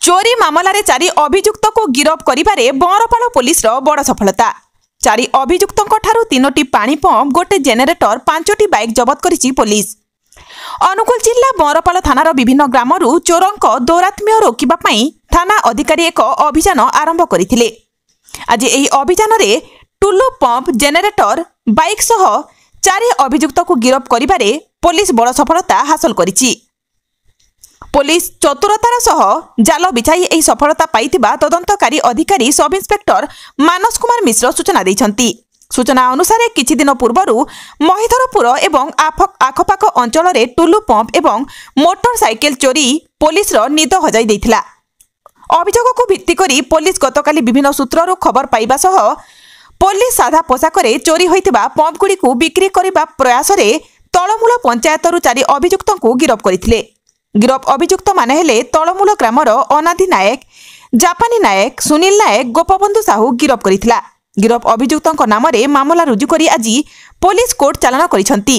चोरी मामलें 4 अभियुक्त को गिरफ करिबारे बरपाल पुलिस बड़ सफलता। 4 अभियुक्त 3टी पानी पंप, गोटे जेनेरेटर, 5टी बाइक जबत करिछि पुलिस। अनुगुल जिला बरपाल थानार विभिन्न ग्रामरू चोरंक दौरात्म्य रोकिबा पई थाना अधिकारी एक अभियान आरंभ करथिले। आज एही अभियान रे टुलु पंप, जेनेरेटर, बाइक सह 4 अभियुक्त को गिरफ करिबारे पुलिस बड़ सफलता हासिल करिछि। पुलिस चतुरतार सह जाल बिछाई एही सफलता पाइथिबा तदंतकारी अधिकारी सब इंस्पेक्टर मानस कुमार मिश्र सूचना दैछंती। सूचना अनुसार किछि दिन पूर्वरु महिधरपुर एवं आखपाख अंचल रे टुलु पंप एवं मोटरसाइकेल चोरी पुलिस निद हजाई दैथिला। अभियोग को भित्ति करी पुलिस गतकाली विभिन्न सूत्ररु खबर पाइबा सह पुलिस साधा पोशाक चोरी होइतिबा पंप गुडी को बिक्री करिबा प्रयास रे तळमूल पंचायतरु 4 अभियुक्त को गिरफ करथिले। गिरफ अभियुक्त माने हेले तळमूल ग्रामर अनादि नायक, जापानी नायक, सुनील नायक, गोपबंधु साहू गिरफ करिथिला। गिरफ अभियुक्त नाम रे मामला रुजु करी आज पुलिस कोर्ट चालान करिसंती।